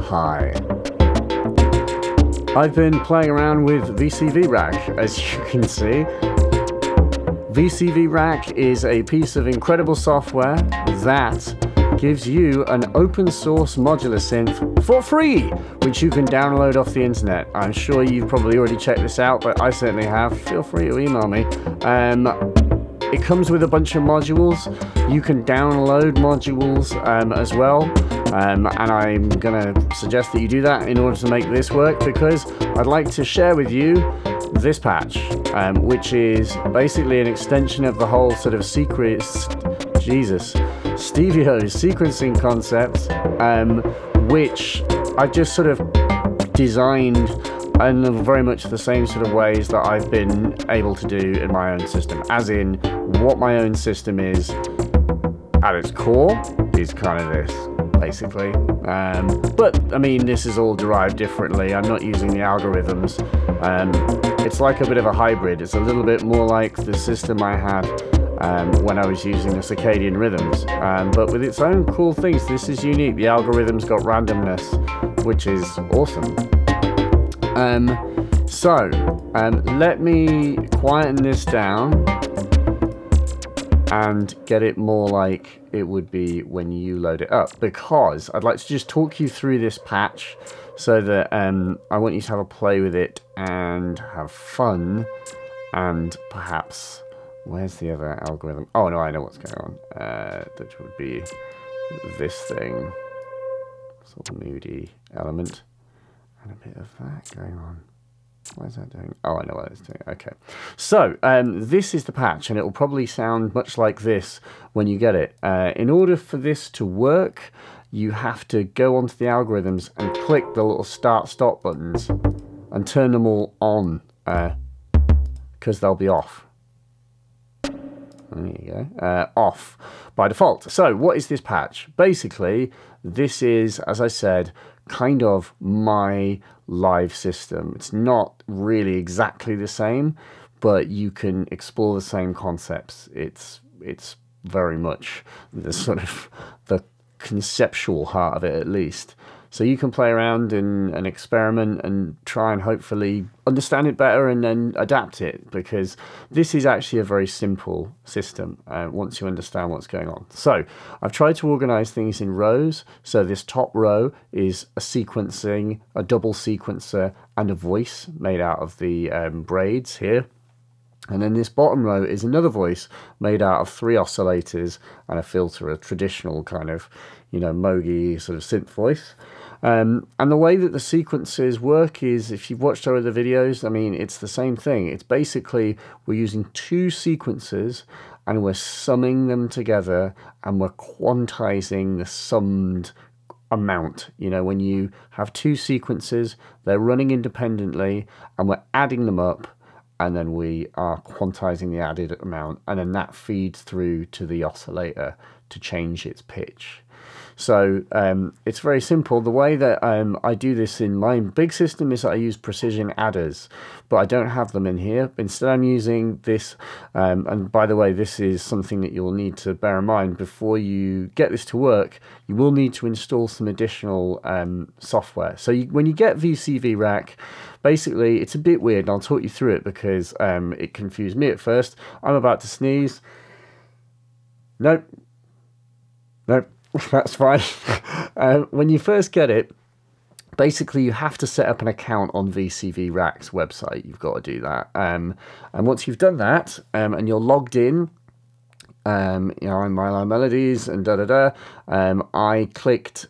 Hi. I've been playing around with VCV Rack, as you can see. VCV Rack is a piece of incredible software that gives you an open source modular synth for free, which you can download off the internet. I'm sure you've probably already checked this out, but I certainly have. Feel free to email me. It comes with a bunch of modules. You can download modules as well, and I'm gonna suggest that you do that in order to make this work, because I'd like to share with you this patch, which is basically an extension of the whole sort of Stevio sequencing concept, which I just sort of designed in very much the same sort of ways that I've been able to do in my own system, as in what my own system is at its core is kind of this, basically. But I mean, this is all derived differently. I'm not using the algorithms. It's like a bit of a hybrid. It's a little bit more like the system I had when I was using the circadian rhythms, but with its own cool things. This is unique. The algorithm's got randomness, which is awesome. Let me quieten this down and get it more like it would be when you load it up, because I'd like to just talk you through this patch so that I want you to have a play with it and have fun, and perhaps, where's the other algorithm? Oh no, I know what's going on. That would be this thing, sort of moody element, and a bit of that going on. What is that doing? Oh, I know what it's doing. Okay. So, this is the patch, and it will probably sound much like this when you get it. In order for this to work, you have to go onto the algorithms and click the little start-stop buttons and turn them all on, because they'll be off. There you go. Off by default. So, what is this patch? Basically, this is, as I said, kind of my live system. It's not really exactly the same, but you can explore the same concepts. It's very much the sort of the conceptual heart of it, at least. So you can play around and experiment and try and hopefully understand it better and then adapt it, because this is actually a very simple system once you understand what's going on. So I've tried to organize things in rows. So this top row is a sequencing, a double sequencer, and a voice made out of the braids here. And then this bottom row is another voice made out of 3 oscillators and a filter, a traditional kind of, you know, Moog sort of synth voice. And the way that the sequences work is, if you've watched our other videos, I mean, it's the same thing. It's basically, we're using 2 sequences and we're summing them together, and we're quantizing the summed amount. You know, when you have 2 sequences, they're running independently and we're adding them up, and then we are quantizing the added amount, and then that feeds through to the oscillator to change its pitch. So it's very simple. The way that I do this in my big system is that I use precision adders, but I don't have them in here. Instead, I'm using this, and by the way, this is something that you'll need to bear in mind before you get this to work. You will need to install some additional software. So when you get VCV Rack, basically, it's a bit weird, and I'll talk you through it because it confused me at first. I'm about to sneeze. Nope. Nope. That's fine. When you first get it, basically you have to set up an account on VCV Rack's website. You've got to do that. And once you've done that, and you're logged in, you know, in Mylarquencer Melodies and I clicked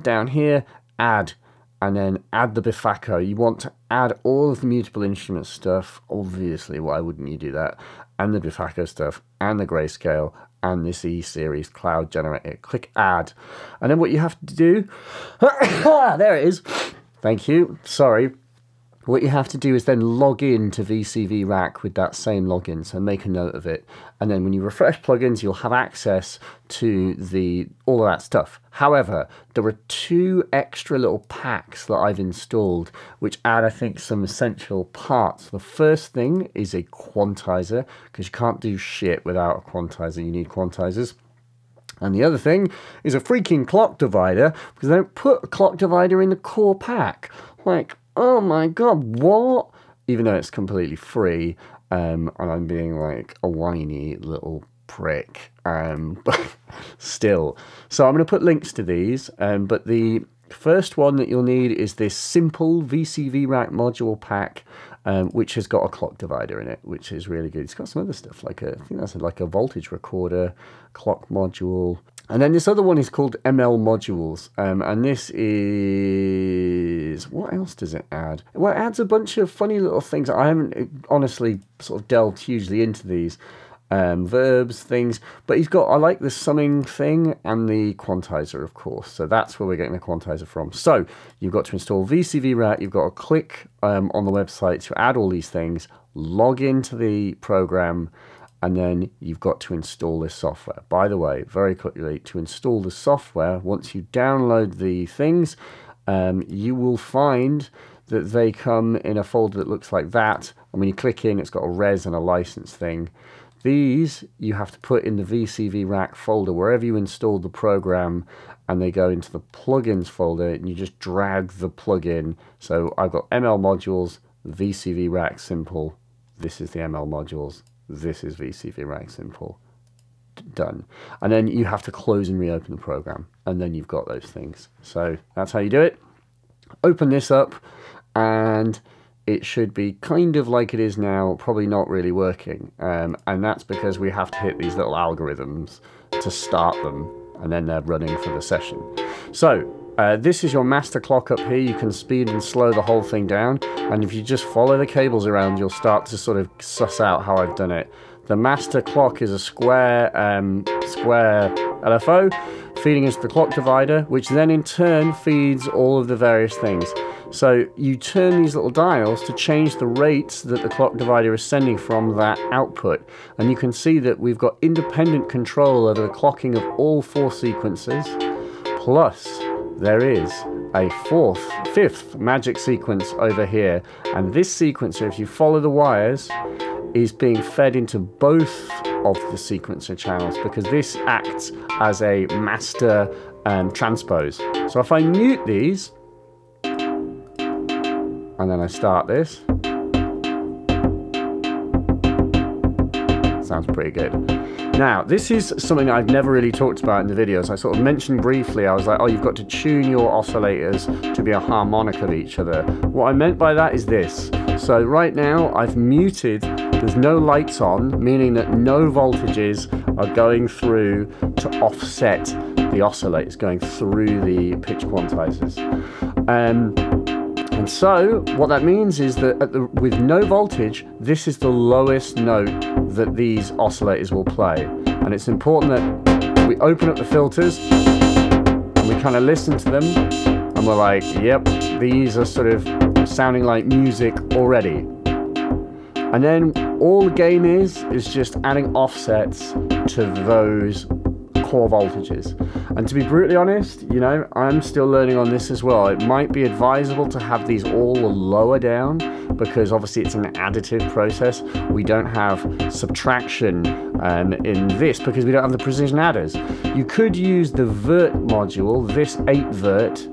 down here, add, and then add the Befaco. You want to add all of the Mutable Instruments stuff. Obviously, why wouldn't you do that? And the Befaco stuff, and the Grayscale, and this E-Series cloud generator. Click add. And then what you have to do, there it is. Thank you. Sorry. What you have to do is then log in to VCV Rack with that same login, so make a note of it. And then when you refresh plugins, you'll have access to all of that stuff. However, there are 2 extra little packs that I've installed which add, I think, some essential parts. The first thing is a quantizer, because you can't do shit without a quantizer. You need quantizers. And the other thing is a freaking clock divider, because they don't put a clock divider in the core pack. Like, oh my god, what? Even though it's completely free, and I'm being like a whiny little prick, but still. So I'm going to put links to these, but the first one that you'll need is this simple VCV Rack module pack, which has got a clock divider in it, which is really good. It's got some other stuff, like I think that's like a voltage recorder, clock module. And then this other one is called ML modules, and this is, what else does it add? Well, it adds a bunch of funny little things. I haven't honestly sort of delved hugely into these. Verbs, things, but I like the summing thing and the quantizer, of course. So that's where we're getting the quantizer from. So you've got to install VCV Rack, you've got to click on the website to add all these things, log into the program, and then you've got to install this software. By the way, very quickly, to install the software, once you download the things, you will find that they come in a folder that looks like that. And when you click in, it's got a res and a license thing. These you have to put in the VCV Rack folder wherever you installed the program, and they go into the plugins folder, and you just drag the plugin. So I've got ML modules, VCV Rack simple. This is the ML modules. This is VCV Rack simple. Done. And then you have to close and reopen the program, and then you've got those things. So that's how you do it. Open this up, and it should be kind of like it is now, probably not really working. And that's because we have to hit these little algorithms to start them, and then they're running for the session. So this is your master clock up here. You can speed and slow the whole thing down. And if you just follow the cables around, you'll start to sort of suss out how I've done it. The master clock is a square LFO feeding into the clock divider, which then in turn feeds all of the various things. So you turn these little dials to change the rates that the clock divider is sending from that output. And you can see that we've got independent control over the clocking of all 4 sequences. Plus, there is a fifth magic sequence over here. And this sequencer, if you follow the wires, is being fed into both of the sequencer channels, because this acts as a master transpose. So if I mute these, and then I start this, sounds pretty good. Now, this is something I've never really talked about in the videos. I sort of mentioned briefly, I was like, oh, you've got to tune your oscillators to be a harmonic of each other. What I meant by that is this. So right now, I've muted, there's no lights on, meaning that no voltages are going through to offset the oscillators, going through the pitch quantizers. And so what that means is that with no voltage, this is the lowest note that these oscillators will play. And it's important that we open up the filters and we kind of listen to them, and we're like, yep, these are sort of sounding like music already. And then all the game is just adding offsets to those core voltages. And to be brutally honest, you know, I'm still learning on this as well. It might be advisable to have these all lower down, because obviously it's an additive process. We don't have subtraction in this because we don't have the precision adders. You could use the vert module, this 8 vert.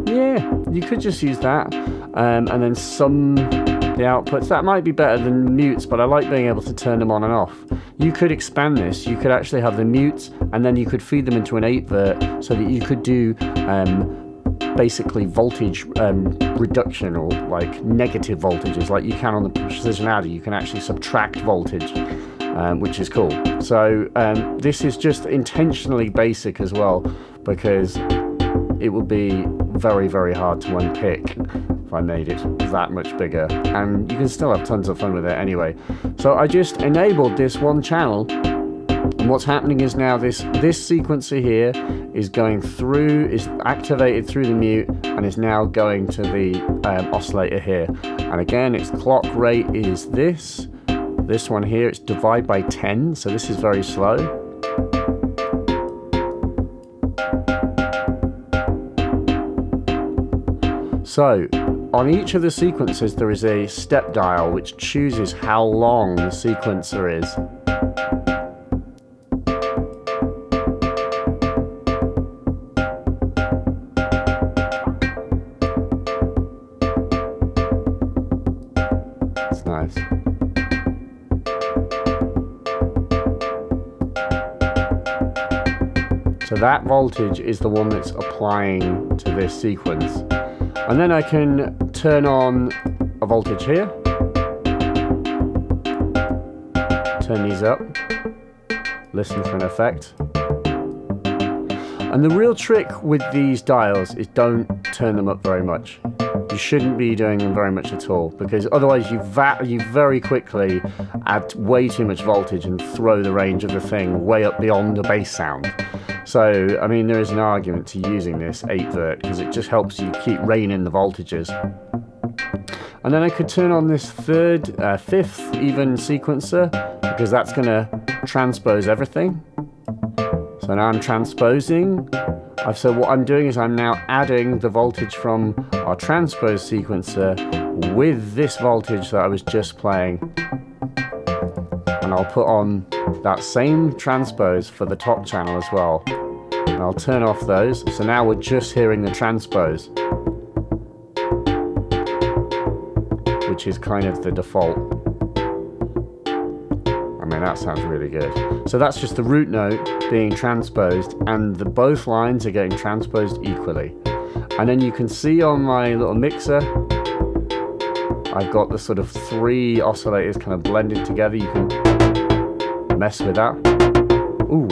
Yeah, you could just use that, and then sum the outputs. That might be better than mutes, but I like being able to turn them on and off. You could expand this. You could actually have the mutes, and then you could feed them into an 8 vert, so that you could do basically voltage reduction, or like negative voltages, like you can on the precision adder. You can actually subtract voltage, which is cool. So this is just intentionally basic as well, because it would be very, very hard to unpick if I made it that much bigger, and you can still have tons of fun with it anyway. So I just enabled this one channel, and what's happening is now this sequencer here is going through, is activated through the mute, and is now going to the oscillator here. And again, its clock rate is this one here. It's divide by 10, so this is very slow. So on each of the sequencers there is a step dial which chooses how long the sequencer is. So that voltage is the one that's applying to this sequence. And then I can turn on a voltage here. Turn these up. Listen for an effect. And the real trick with these dials is don't turn them up very much. You shouldn't be doing them very much at all, because otherwise you very quickly add way too much voltage and throw the range of the thing way up beyond the bass sound. So, I mean, there is an argument to using this 8-vert because it just helps you keep reining the voltages. And then I could turn on this fifth even sequencer, because that's going to transpose everything. So now I'm transposing. So what I'm doing is I'm now adding the voltage from our transpose sequencer with this voltage that I was just playing. And I'll put on that same transpose for the top channel as well. And I'll turn off those. So now we're just hearing the transpose, which is kind of the default. I mean, that sounds really good. So that's just the root note being transposed, and both lines are getting transposed equally. And then you can see on my little mixer, I've got the sort of 3 oscillators kind of blended together. You can mess with that. Ooh.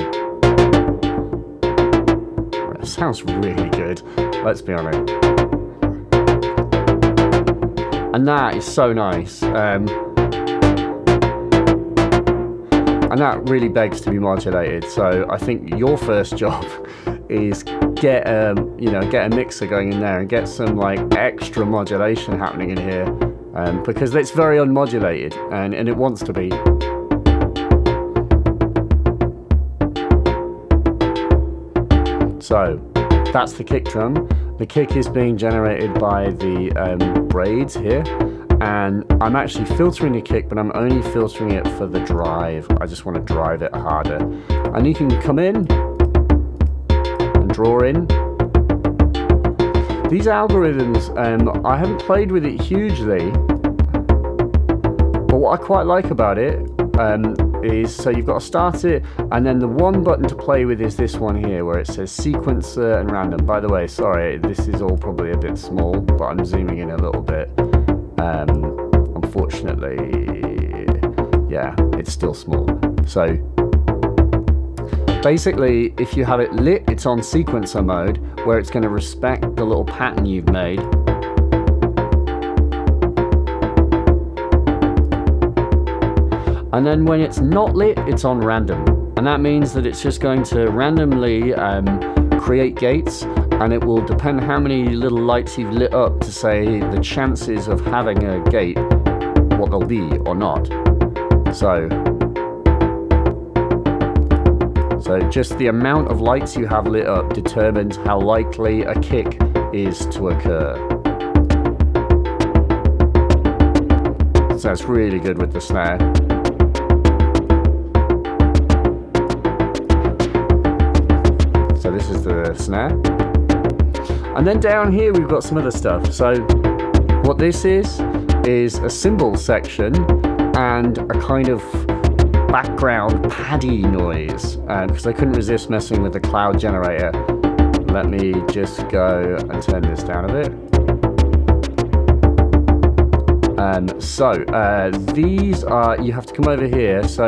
That sounds really good, let's be honest. And that is so nice. And that really begs to be modulated. So I think your first job is get a mixer going in there and get some like extra modulation happening in here, because it's very unmodulated and it wants to be. So that's the kick drum. The kick is being generated by the braids here. And I'm actually filtering the kick, but I'm only filtering it for the drive. I just want to drive it harder. And you can come in and draw in. These algorithms, I haven't played with it hugely, but what I quite like about it is, so you've got to start it, and then the one button to play with is this one here, where it says sequencer and random. By the way, sorry, this is all probably a bit small, but I'm zooming in a little bit. Unfortunately, yeah, it's still small. So basically, if you have it lit, it's on sequencer mode, where it's going to respect the little pattern you've made. And then when it's not lit, it's on random. And that means that it's just going to randomly create gates, and it will depend how many little lights you've lit up to say the chances of having a gate, what they'll be or not. So just the amount of lights you have lit up determines how likely a kick is to occur. So it's really good with the snare. So this is the snare. And then down here we've got some other stuff. So what this is a cymbal section and a kind of background paddy noise, because I couldn't resist messing with the cloud generator. Let me just go and turn this down a bit. These are, you have to come over here. So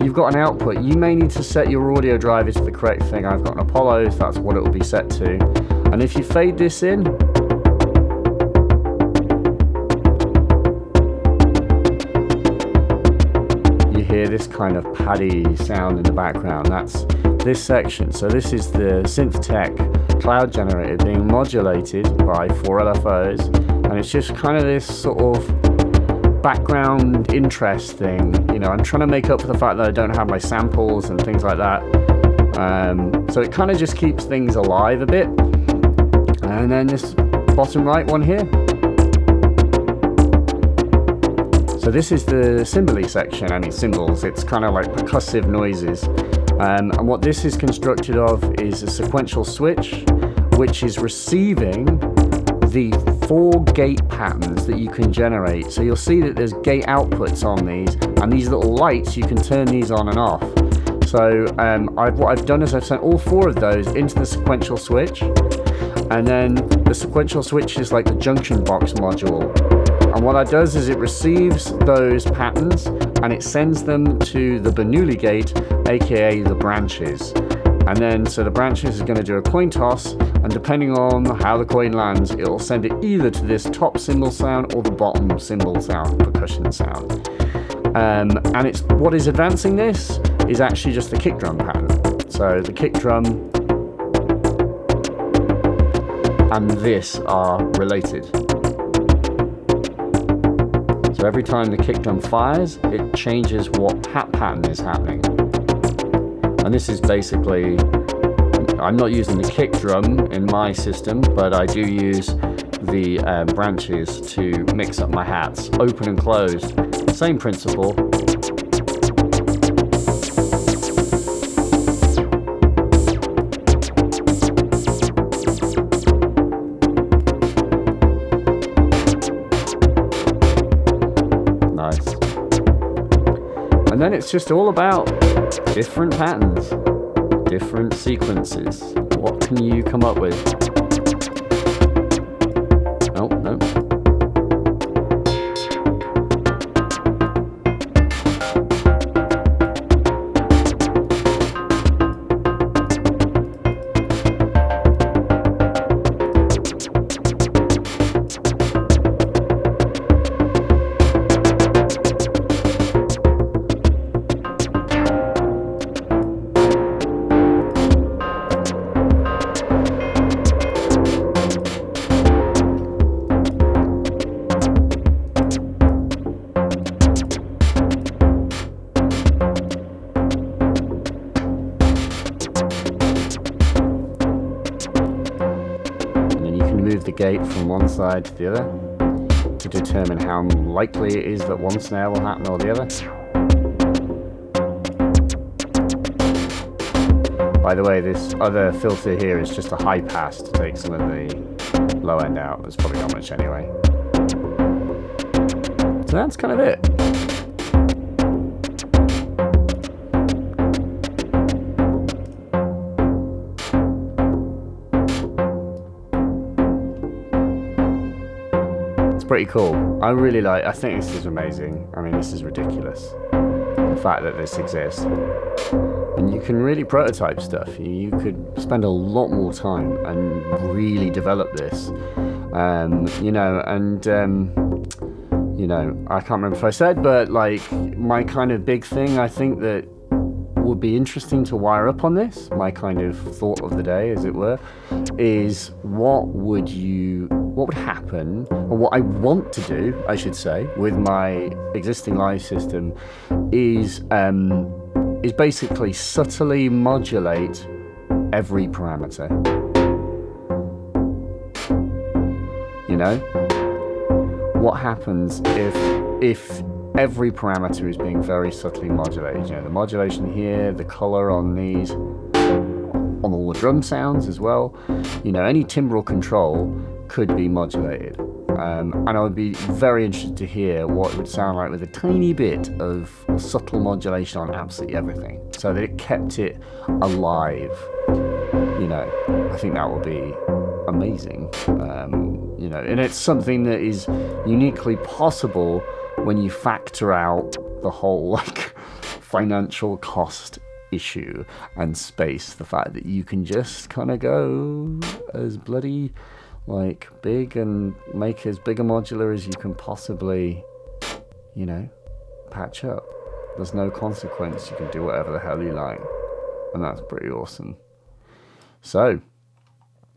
you've got an output. You may need to set your audio drivers to the correct thing. I've got an Apollo, so that's what it will be set to. And if you fade this in, you hear this kind of paddy sound in the background. That's this section. So this is the Synth Tech cloud generator being modulated by 4 LFOs, and it's just kind of this sort of background interest thing. You know, I'm trying to make up for the fact that I don't have my samples and things like that. So it kind of just keeps things alive a bit. And then this bottom right one here. So this is the cymbal-y section, I mean cymbals, it's kind of like percussive noises. And what this is constructed of is a sequential switch, which is receiving the 4 gate patterns that you can generate. So you'll see that there's gate outputs on these, and these little lights, you can turn these on and off. So what I've done is I've sent all 4 of those into the sequential switch, and then the sequential switch is like the junction box module. And what that does is it receives those patterns and it sends them to the Bernoulli gate, aka the branches. And then, so the branches is going to do a coin toss, and depending on how the coin lands, it will send it either to this top cymbal sound or the bottom cymbal sound, percussion sound. And it's what is advancing this is actually just the kick drum pattern. So the kick drum and this are related. So every time the kick drum fires, it changes what pattern is happening. And this is basically, I'm not using the kick drum in my system, but I do use the branches to mix up my hats, open and closed. Same principle. Nice. And then it's just all about different patterns, different sequences. What can you come up with? Oh, no. The gate from one side to the other to determine how likely it is that one snare will happen or the other. By the way, this other filter here is just a high pass to take some of the low end out. There's probably not much anyway. So that's kind of it. Pretty cool. I think this is amazing. I mean, this is ridiculous, the fact that this exists. And you can really prototype stuff. You could spend a lot more time and really develop this. You know, and you know, I can't remember if I said, but like my kind of big thing, I think that would be interesting to wire up on this, my kind of thought of the day, as it were, is what would happen, or what I want to do, I should say, with my existing live system is basically subtly modulate every parameter. You know? What happens if every parameter is being very subtly modulated? You know, the modulation here, the color on these, on all the drum sounds as well. You know, any timbral control could be modulated. And I would be very interested to hear what it would sound like with a tiny bit of subtle modulation on absolutely everything, so that it kept it alive. You know, I think that would be amazing. You know, and it's something that is uniquely possible when you factor out the whole like financial cost issue and space. The fact that you can just kind of go as bloody like big and make as big a modular as you can possibly, you know, patch up. There's no consequence. You can do whatever the hell you like, and that's pretty awesome. So,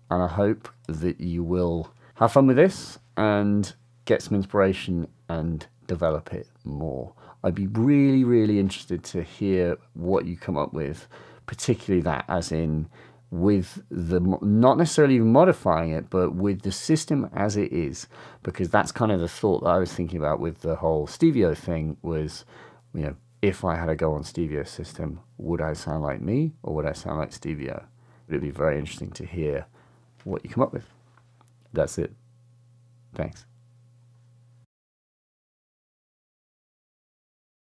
and I hope that you will have fun with this and get some inspiration and develop it more. I'd be really, really interested to hear what you come up with, particularly that, as in with the, not necessarily modifying it, but with the system as it is, because that's kind of the thought that I was thinking about with the whole Stevio thing was, you know, if I had to go on Stevio's system, would I sound like me or would I sound like Stevio? It'd be very interesting to hear what you come up with. That's it. Thanks.